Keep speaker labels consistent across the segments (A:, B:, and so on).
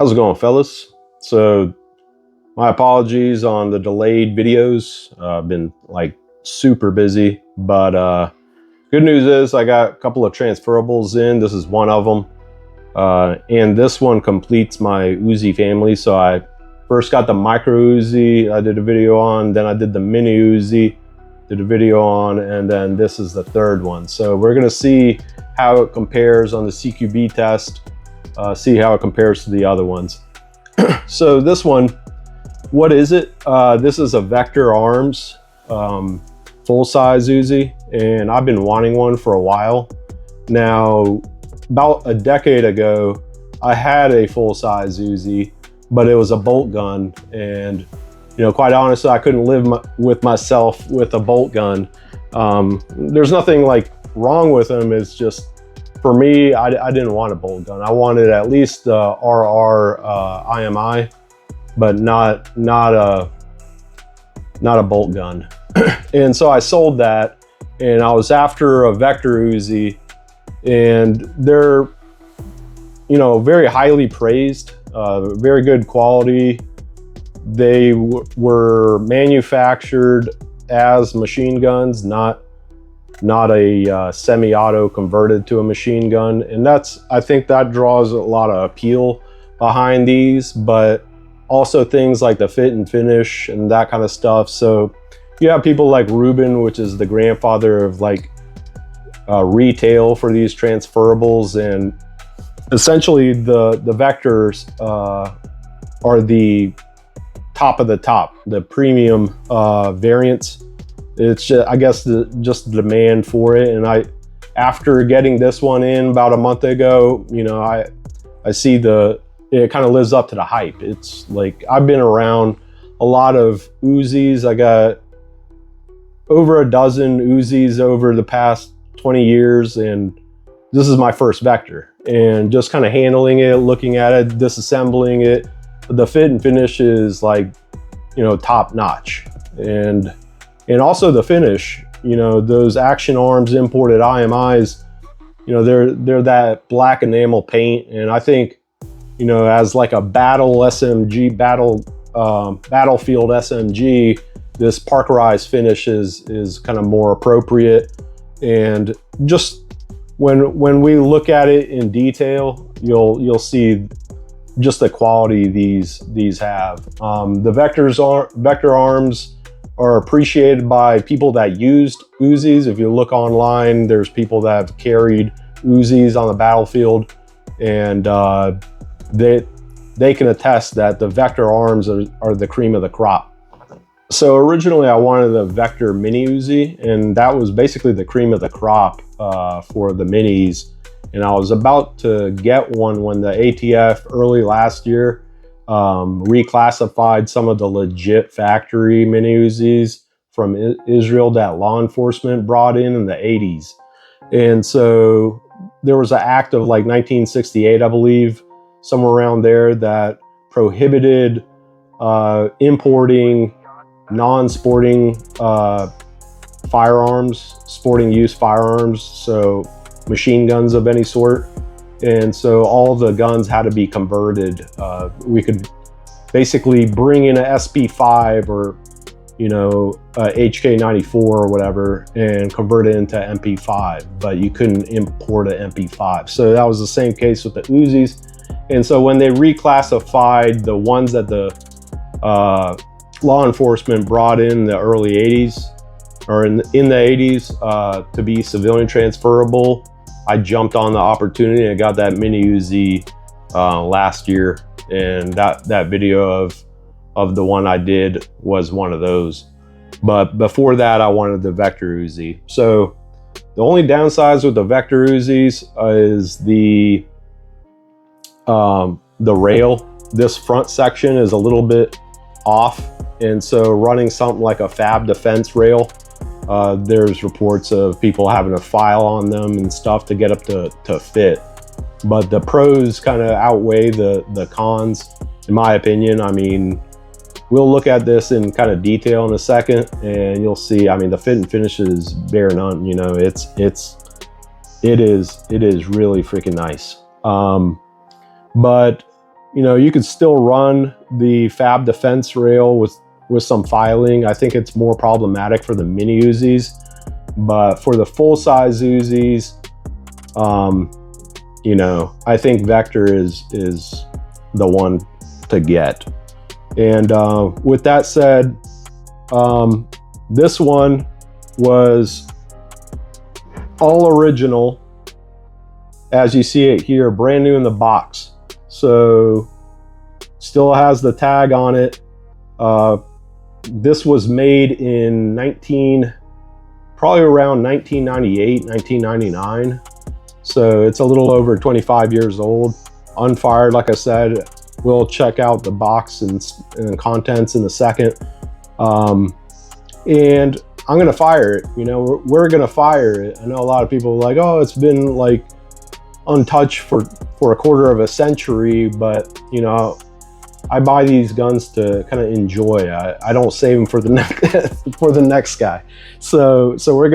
A: How's it going, fellas? So my apologies on the delayed videos. I've been like super busy, but good news is I got a couple of transferables in. This is one of them, and this one completes my Uzi family. So I first got the micro Uzi I did a video on, then I did the mini Uzi, did a video on, and then this is the third one. So we're gonna see how it compares on the CQB test, see how it compares to the other ones. So this one, what is it? This is a Vector Arms full-size Uzi, and I've been wanting one for a while. Now, about a decade ago, I had a full-size Uzi, but it was a bolt gun, and you know, quite honestly, I couldn't live with myself with a bolt gun. There's nothing like wrong with them. It's just, for me, I didn't want a bolt gun. I wanted at least the RR IMI, but not a bolt gun. And so I sold that, and I was after a Vector Uzi, and they're, you know, very highly praised, very good quality. They were manufactured as machine guns, not a semi-auto converted to a machine gun. And I think that draws a lot of appeal behind these, but also things like the fit and finish and that kind of stuff. So you have people like Ruben, which is the grandfather of like retail for these transferables, and essentially the Vectors are the top of the top, the premium variants. It's just, I guess, just the demand for it. And after getting this one in about a month ago, you know, I see it kind of lives up to the hype. It's like, I've been around a lot of Uzis. I got over a dozen Uzis over the past 20 years, and this is my first Vector. And just kind of handling it, looking at it, disassembling it, the fit and finish is like, you know, top notch. And also the finish, you know, those Action Arms imported IMIs, you know, they're that black enamel paint. And I think, you know, as like a battle SMG, battlefield SMG, this parkerized finish is kind of more appropriate. And just when we look at it in detail, you'll see just the quality these have. The Vector Arms are appreciated by people that used Uzis. If you look online, there's people that have carried Uzis on the battlefield, and they can attest that the Vector Arms are the cream of the crop. So originally I wanted the Vector Mini Uzi, and that was basically the cream of the crop for the minis. And I was about to get one when the ATF early last year reclassified some of the legit factory mini Uzis from Israel that law enforcement brought in the 80s. And so there was an act of like 1968, I believe, somewhere around there, that prohibited importing non-sporting firearms, sporting use firearms, so machine guns of any sort. And so all the guns had to be converted. We could basically bring in a SP5 or, you know, a HK94 or whatever and convert it into MP5, but you couldn't import an MP5. So that was the same case with the Uzis. And so when they reclassified the ones that the law enforcement brought in the early 80s, or in the 80s, to be civilian transferable, I jumped on the opportunity and got that mini Uzi last year, and that video of the one I did was one of those. But before that, I wanted the Vector Uzi. So the only downsides with the Vector Uzis is the rail. This front section is a little bit off, and so running something like a Fab Defense rail, there's reports of people having to file on them and stuff to get up to fit. But the pros kind of outweigh the cons, in my opinion. I mean, we'll look at this in kind of detail in a second, and you'll see. I mean, the fit and finish is bare none. You know, it is really freaking nice. But you know, you could still run the Fab Defense rail with some filing. I think it's more problematic for the mini Uzis, but for the full-size Uzis, you know, I think Vector is the one to get. And with that said, this one was all original, as you see it here, brand new in the box. So still has the tag on it. This was made in probably around 1998, 1999. So it's a little over 25 years old. Unfired, like I said. We'll check out the box and contents in a second. And I'm gonna fire it. You know, we're gonna fire it. I know a lot of people are like, oh, it's been like untouched for a quarter of a century, but you know, I buy these guns to kind of enjoy. I don't save them for the next guy. So we're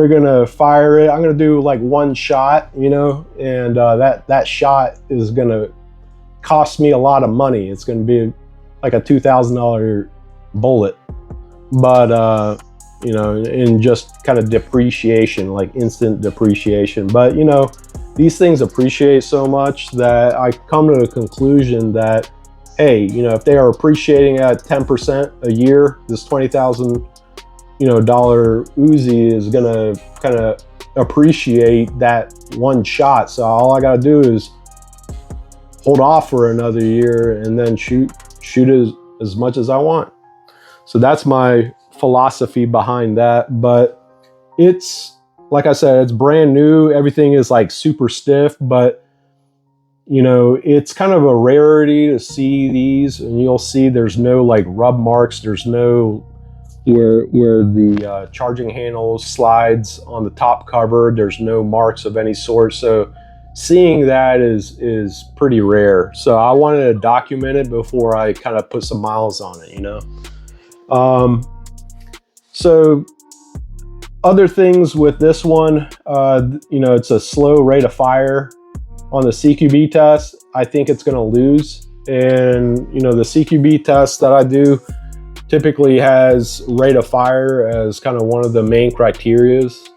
A: gonna fire it. I'm gonna do like one shot, you know, and that shot is gonna cost me a lot of money. It's gonna be like a $2,000 bullet, but you know, in just kind of depreciation, like instant depreciation. But you know, these things appreciate so much that I come to the conclusion that, hey, you know, if they are appreciating at 10% a year, this $20,000, you know, Uzi is gonna kind of appreciate that one shot. So all I gotta do is hold off for another year and then shoot as much as I want. So that's my philosophy behind that. But it's, like I said, it's brand new. Everything is like super stiff, but you know, it's kind of a rarity to see these, and you'll see there's no like rub marks. There's no where the charging handle slides on the top cover. There's no marks of any sort. So seeing that is pretty rare. So I wanted to document it before I kind of put some miles on it, you know. So other things with this one, you know, it's a slow rate of fire. On the CQB test, I think it's going to lose. And, you know, the CQB test that I do typically has rate of fire as kind of one of the main criterias,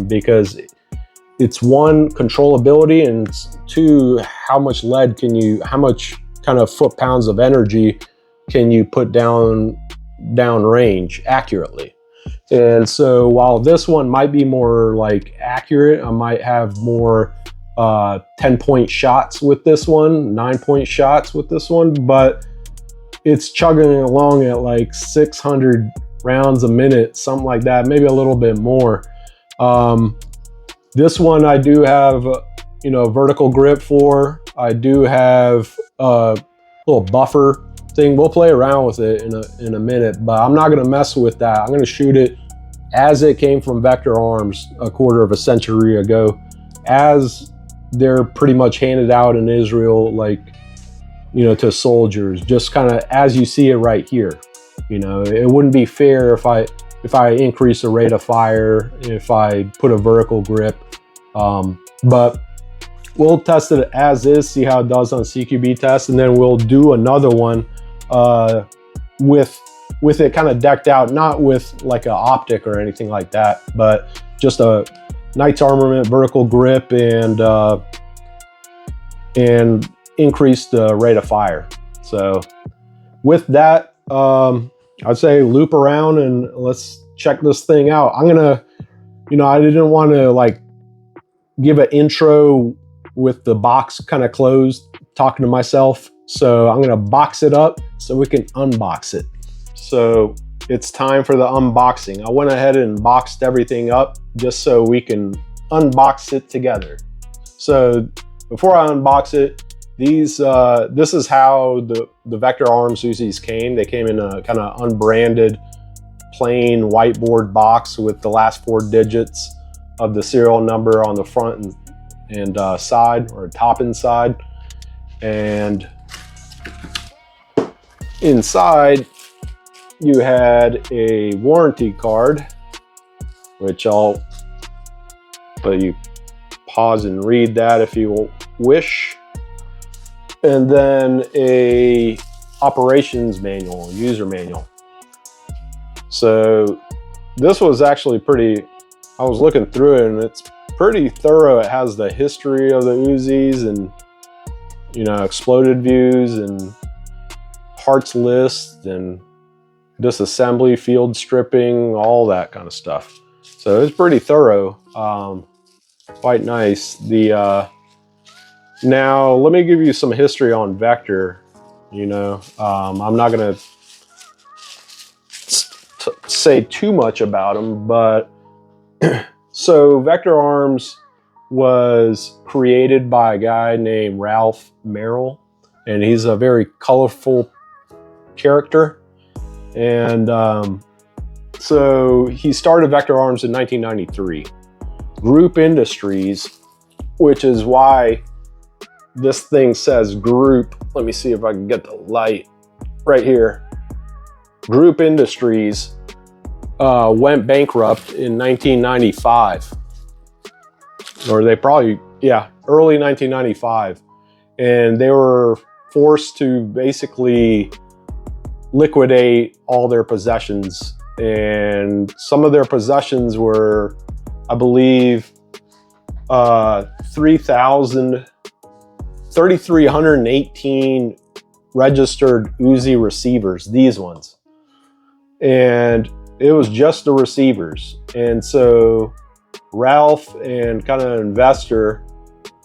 A: because it's one, controllability, and two, how much lead how much kind of foot-pounds of energy can you put down range accurately. And so while this one might be more like accurate, I might have more 10-point shots with this one, 9-point shots with this one, but it's chugging along at like 600 rounds a minute, something like that, maybe a little bit more. This one I do have, you know, vertical grip for. I do have a little buffer thing. We'll play around with it in a minute, but I'm not gonna mess with that. I'm gonna shoot it as it came from Vector Arms a quarter of a century ago, as they're pretty much handed out in Israel, like, you know, to soldiers, just kind of as you see it right here. You know, it wouldn't be fair if I increase the rate of fire, if I put a vertical grip, but we'll test it as is, see how it does on CQB test, and then we'll do another one with it kind of decked out, not with like an optic or anything like that, but just a Knights Armament vertical grip and increase the rate of fire. So with that, I'd say loop around and let's check this thing out. I'm gonna, you know, I didn't want to like give an intro with the box kind of closed, talking to myself. So I'm gonna box it up so we can unbox it. So it's time for the unboxing. I went ahead and boxed everything up just so we can unbox it together. So before I unbox it, this is how the Vector Arms Uzis came. They came in a kind of unbranded, plain whiteboard box with the last 4 digits of the serial number on the front and side, or top and side. And inside, you had a warranty card, which I'll let you pause and read that if you wish. and then a operations manual, user manual. So this was actually pretty, I was looking through it and it's pretty thorough. It has the history of the Uzis and, you know, exploded views and parts list and disassembly, field stripping, all that kind of stuff. So it's pretty thorough, quite nice. Now let me give you some history on Vector. You know, I'm not gonna say too much about them, but so Vector Arms was created by a guy named Ralph Merrill, and he's a very colorful character. And so he started Vector Arms in 1993. Group Industries, which is why this thing says group. Let me see if I can get the light right here. Group Industries went bankrupt in 1995. Or they probably, yeah, early 1995. And they were forced to basically liquidate all their possessions. And some of their possessions were, I believe, 3,318 registered Uzi receivers, these ones. And it was just the receivers. And so Ralph and kind of an investor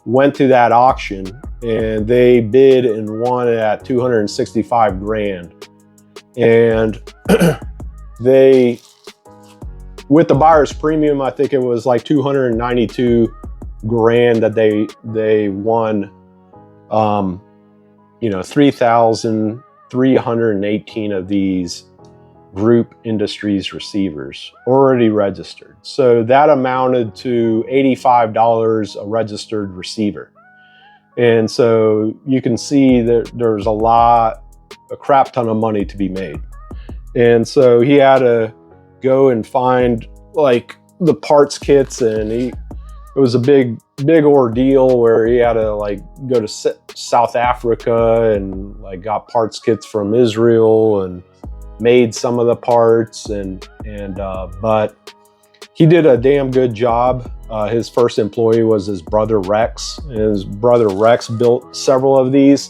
A: went to that auction and they bid and won it at 265 grand. And they, with the buyer's premium, I think it was like 292 grand that they won, you know, 3,318 of these Group Industries receivers already registered. So that amounted to $85 a registered receiver. And so you can see that there's a crap ton of money to be made. And so he had to go and find like the parts kits, and it was a big ordeal where he had to like go to South Africa and like got parts kits from Israel and made some of the parts, but he did a damn good job. His first employee was his brother Rex, and his brother Rex built several of these.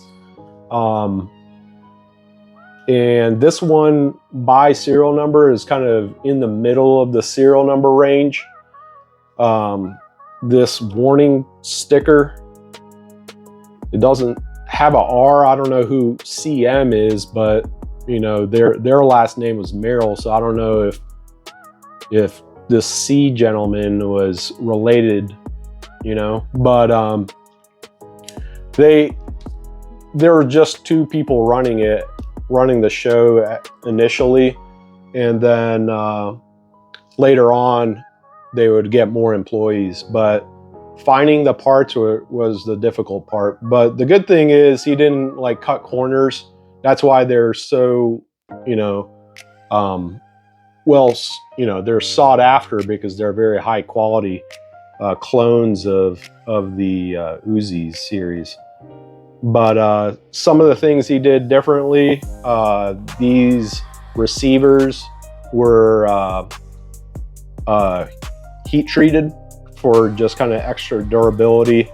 A: And this one by serial number is kind of in the middle of the serial number range. This warning sticker, it doesn't have an R. I don't know who CM is, but you know, their last name was Merrill, so I don't know if this C gentleman was related, you know. But there were just two people running the show initially, and then later on they would get more employees. But finding the parts was the difficult part. But the good thing is he didn't like cut corners. That's why they're so, you know, well, you know, they're sought after because they're very high quality clones of the Uzi series. But some of the things he did differently, these receivers were heat treated for just kind of extra durability.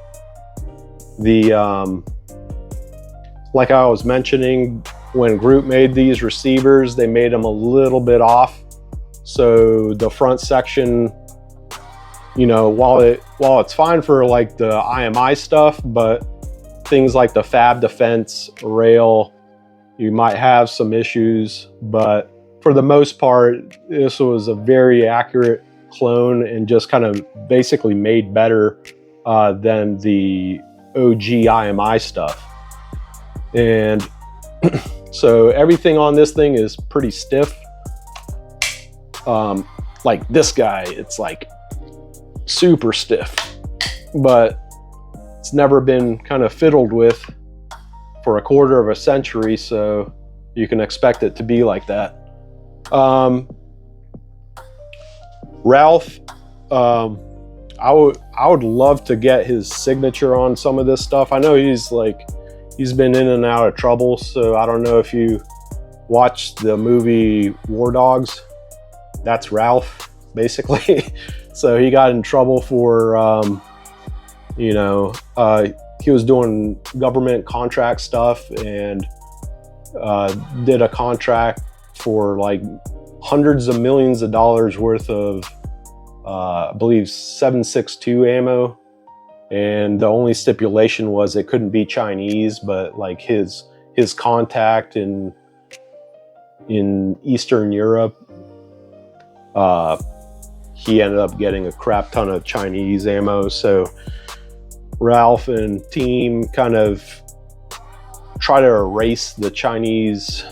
A: Like I was mentioning, when Group made these receivers, they made them a little bit off. So the front section, you know, while it's fine for like the IMI stuff, but things like the Fab Defense rail, you might have some issues. But for the most part, this was a very accurate clone and just kind of basically made better than the OG IMI stuff. And so everything on this thing is pretty stiff. Like this guy, it's like super stiff, but it's never been kind of fiddled with for a quarter of a century, so you can expect it to be like that. Ralph, I would love to get his signature on some of this stuff. I know he's like, he's been in and out of trouble. So I don't know if you watched the movie War Dogs. That's Ralph, basically. So he got in trouble for, you know, he was doing government contract stuff and did a contract for like hundreds of millions of dollars worth of, I believe, 7.62 ammo. And the only stipulation was it couldn't be Chinese, but like his contact in Eastern Europe, he ended up getting a crap ton of Chinese ammo. So Ralph and team kind of try to erase the Chinese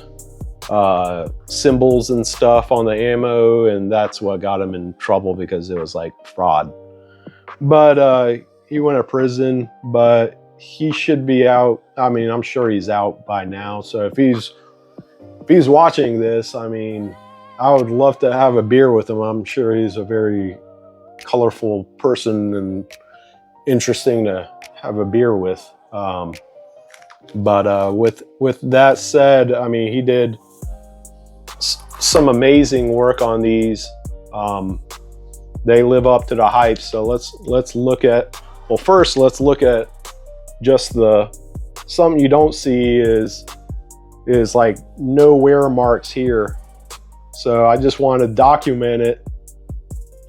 A: symbols and stuff on the ammo, and that's what got him in trouble because it was like fraud. But he went to prison, but he should be out. I mean, I'm sure he's out by now. So if he's watching this, I mean, I would love to have a beer with him. I'm sure he's a very colorful person and interesting to have a beer with. But with that said, I mean, he did some amazing work on these. They live up to the hype. So let's look at, well, first let's look at just something you don't see is like no wear marks here. So I just want to document it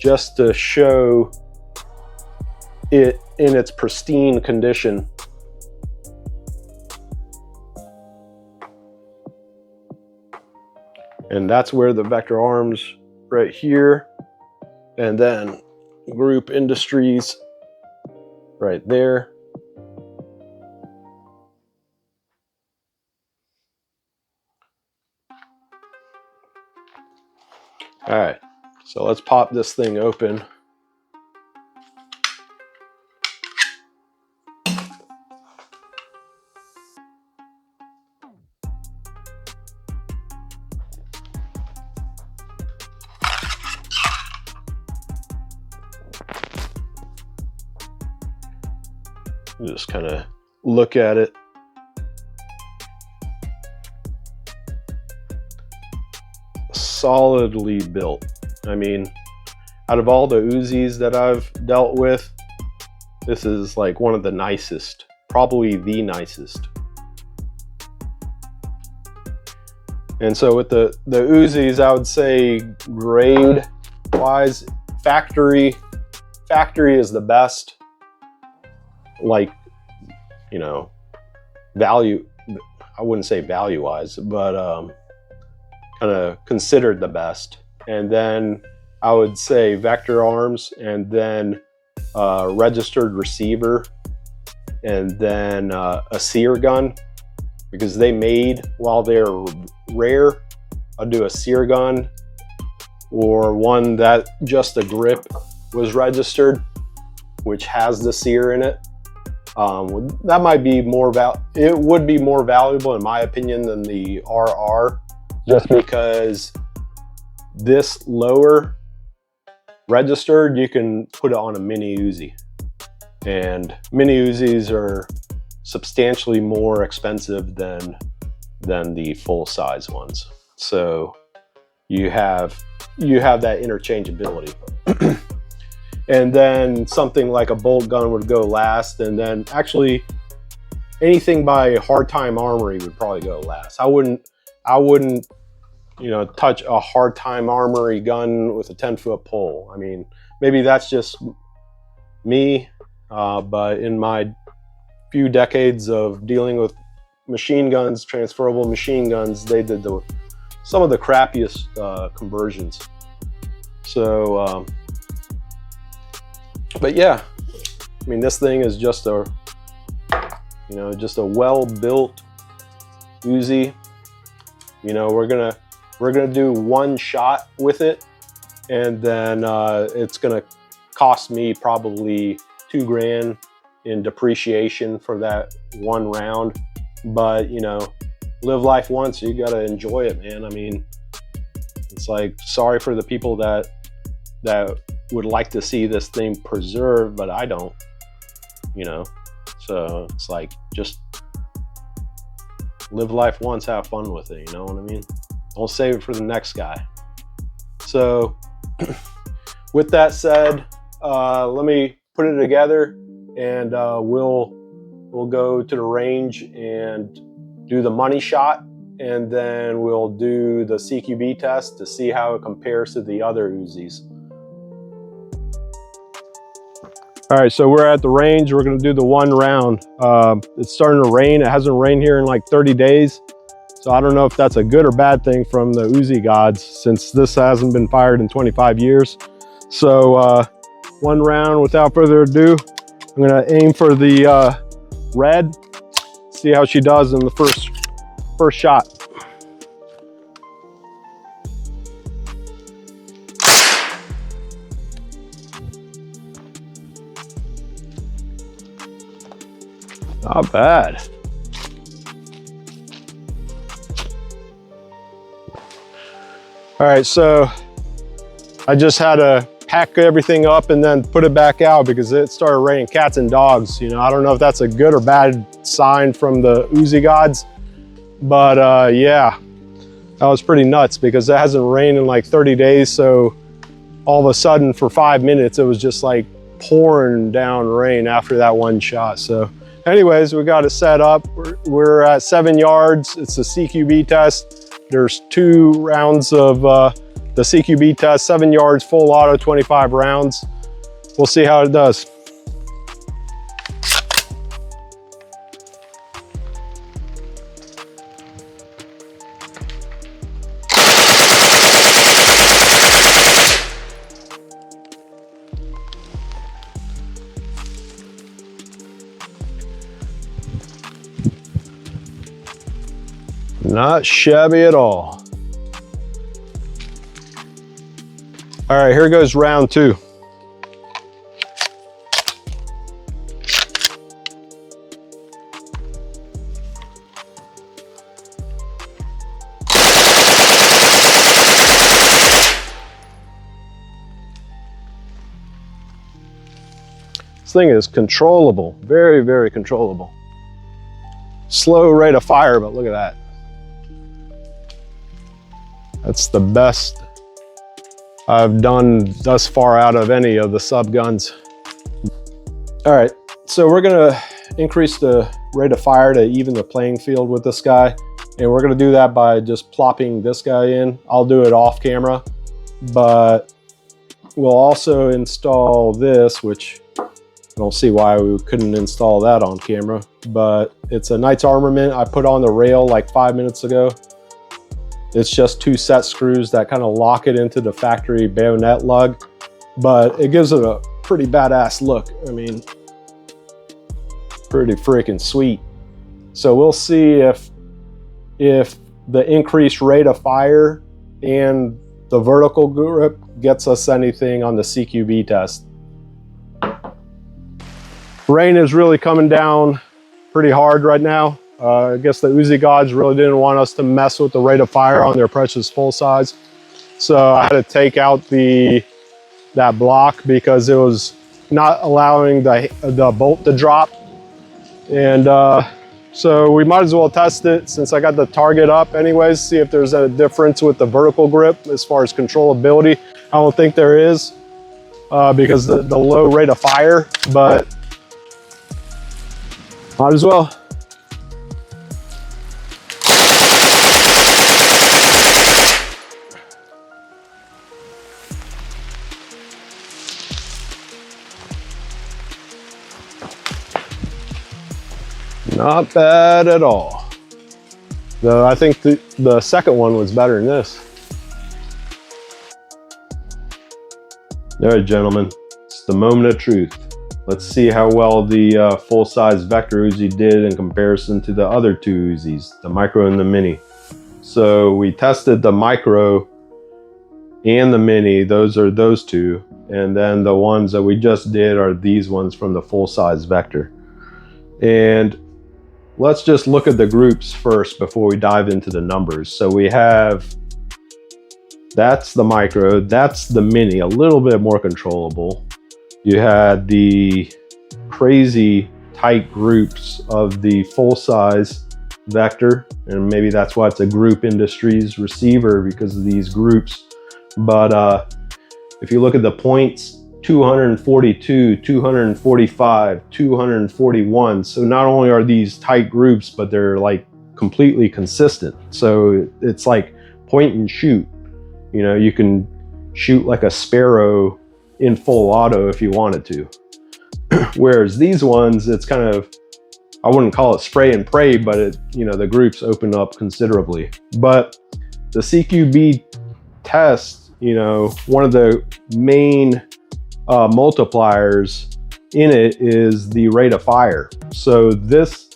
A: just to show it in its pristine condition. And that's where the Vector Arms right here, and then Group Industries right there. All right, so let's pop this thing open. Just kind of look at it. Solidly built. I mean, out of all the Uzis that I've dealt with, this is like one of the nicest, probably the nicest. And so with the Uzis, I would say grade wise, factory is the best. Like, you know, value, I wouldn't say value wise, but kind of considered the best. And then I would say Vector Arms, and then registered receiver, and then a sear gun, because they made, while they're rare, I'll do a sear gun or one that just the grip was registered, which has the sear in it. That might be more it would be more valuable in my opinion than the RR, just because this lower registered, you can put it on a mini Uzi, and mini Uzis are substantially more expensive than the full size ones. So you have that interchangeability. And then something like a bolt gun would go last, and then actually anything by Hard Time Armory would probably go last. I wouldn't, you know, touch a Hard Time Armory gun with a 10-foot pole. I mean, maybe that's just me, but in my few decades of dealing with machine guns, transferable machine guns, they did some of the crappiest conversions. So, but yeah, I mean, this thing is just a, you know, just a well-built Uzi. You know, we're gonna do one shot with it, and then it's gonna cost me probably $2,000 in depreciation for that one round. But you know, live life once, you gotta enjoy it, man. I mean, it's like, sorry for the people that would like to see this thing preserved, but I don't, you know. So it's like, just live life once, have fun with it, you know what I mean? Don't save it for the next guy. So with that said, let me put it together, and we'll go to the range and do the money shot, and then we'll do the CQB test to see how it compares to the other Uzis. All right, so we're at the range. We're gonna do the one round. It's starting to rain. It hasn't rained here in like 30 days. So I don't know if that's a good or bad thing from the Uzi gods, since this hasn't been fired in 25 years. So one round, without further ado, I'm gonna aim for the red, see how she does in the first shot. Not bad. All right, so I just had to pack everything up and then put it back out because it started raining cats and dogs. You know, I don't know if that's a good or bad sign from the Uzi gods, but yeah, that was pretty nuts because it hasn't rained in like 30 days. So all of a sudden for 5 minutes, it was just like pouring down rain after that one shot. So anyways, we got it set up. We're at 7 yards. It's a CQB test. There's 2 rounds of the CQB test, 7 yards, full auto, 25 rounds. We'll see how it does. Not shabby at all. All right, here goes round 2. This thing is controllable, very, very controllable. Slow rate of fire, but look at that. That's the best I've done thus far out of any of the sub guns. All right, so we're gonna increase the rate of fire to even the playing field with this guy. And we're gonna do that by just plopping this guy in. I'll do it off camera, but we'll also install this, which I don't see why we couldn't install that on camera, but it's a Knight's Armament I put on the rail like 5 minutes ago. It's just 2 set screws that kind of lock it into the factory bayonet lug, but it gives it a pretty badass look. I mean, pretty freaking sweet. So we'll see if the increased rate of fire and the vertical grip gets us anything on the CQB test. Rain is really coming down pretty hard right now. I guess the Uzi gods really didn't want us to mess with the rate of fire on their precious full size. So I had to take out that block because it was not allowing the bolt to drop. And so we might as well test it since I got the target up anyways, see if there's a difference with the vertical grip as far as controllability. I don't think there is because the low rate of fire, but might as well. Not bad at all. Though I think the second one was better than this. All right, gentlemen, it's the moment of truth. Let's see how well the full-size Vector Uzi did in comparison to the other 2 Uzis, the Micro and the Mini. So we tested the Micro and the Mini, those are those 2. And then the ones that we just did are these ones from the full-size Vector. And let's just look at the groups first before we dive into the numbers. So we have, that's the Micro, that's the Mini, a little bit more controllable. You had the crazy tight groups of the full size vector, and maybe that's why it's a group industries receiver, because of these groups. But if you look at the points, 242, 245, 241. So not only are these tight groups, but they're like completely consistent. So it's like point and shoot. You know, you can shoot like a sparrow in full auto if you wanted to. Whereas these ones, it's kind of, I wouldn't call it spray and pray, but it, you know, the groups open up considerably. But the CQB test, you know, one of the main multipliers in it is the rate of fire. So this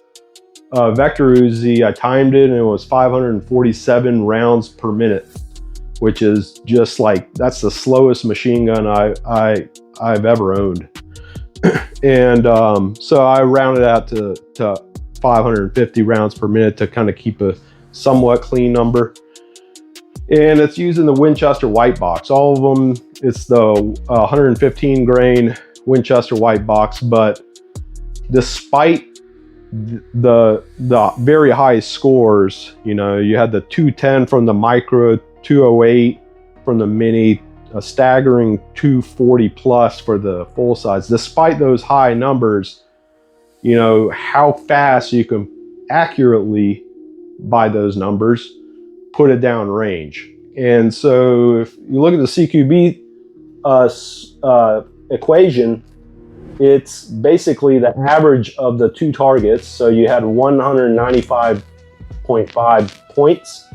A: Vector Uzi, I timed it and it was 547 rounds per minute, which is just like, that's the slowest machine gun I've ever owned. And so I rounded out to 550 rounds per minute to kind of keep a somewhat clean number. And it's using the Winchester white box. All of them, it's the 115 grain Winchester white box. But despite the very high scores, you know, you had the 210 from the micro, 208 from the mini, a staggering 240 plus for the full size. Despite those high numbers, you know, how fast you can accurately, by those numbers, put it down range. And so if you look at the CQB equation, it's basically the average of the two targets. So you had 195.5 points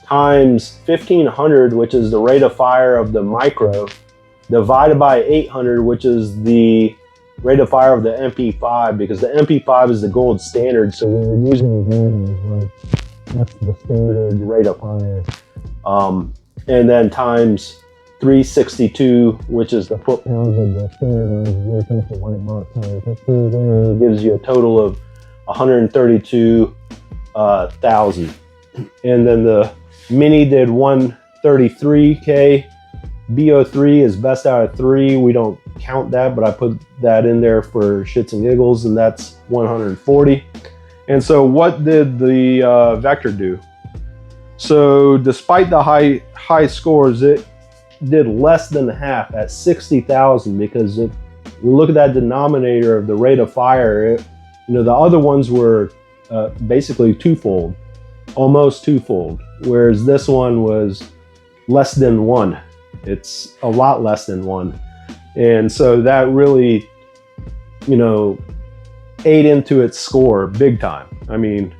A: times 1500, which is the rate of fire of the micro, divided by 800, which is the rate of fire of the MP5, because the MP5 is the gold standard. So when you're using the that's the standard rate of fire. And then times 362, which is the foot-pounds of the standard white box times 15, gives you a total of 132,000. And then the Mini did 133K. BO3 is best out of 3. We don't count that, but I put that in there for shits and giggles, and that's 140. And so what did the Vector do? So despite the high scores, it did less than half at 60,000, because if we look at that denominator of the rate of fire, you know, the other ones were basically twofold, almost twofold, whereas this one was less than 1. It's a lot less than 1. And so that really, you know, ate into its score big time. I mean,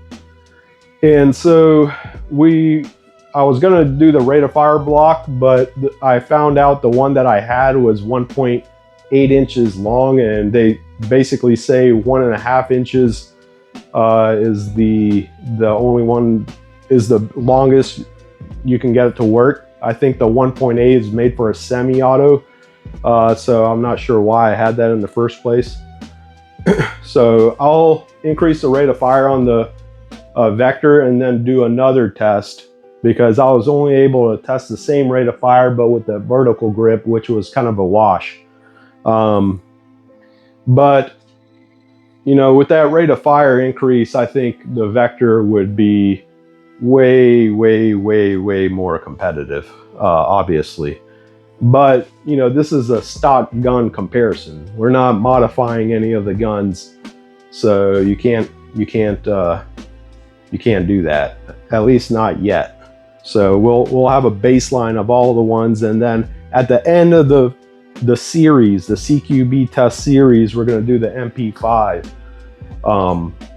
A: and so I was gonna do the rate of fire block, but I found out the one that I had was 1.8 inches long, and they basically say 1.5 inches is the only one, is the longest you can get it to work. I think the 1.8 is made for a semi-auto, so I'm not sure why I had that in the first place. So I'll increase the rate of fire on the Vector and then do another test, because I was only able to test the same rate of fire but with the vertical grip, which was kind of a wash. But you know, with that rate of fire increase, I think the Vector would be way more competitive, obviously. But you know, this is a stock gun comparison. We're not modifying any of the guns, so you can't do that, at least not yet. So we'll have a baseline of all the ones, and then at the end of the series, the CQB test series, we're going to do the MP5,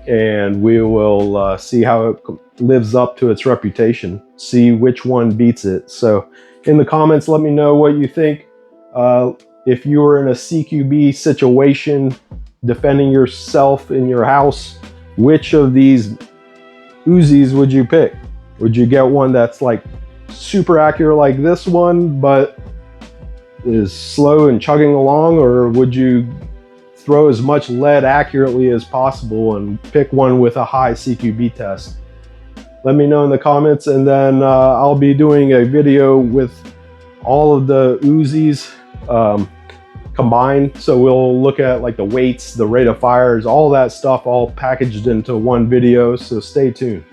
A: and we will see how it lives up to its reputation, see which one beats it. So in the comments, let me know what you think. If you were in a CQB situation defending yourself in your house, which of these Uzis would you pick? Would you get one that's like super accurate like this one, but is slow and chugging along, or would you throw as much lead accurately as possible and pick one with a high CQB test? Let me know in the comments, and then I'll be doing a video with all of the Uzis. combined. So we'll look at like the weights, the rate of fires, all that stuff all packaged into one video. So stay tuned.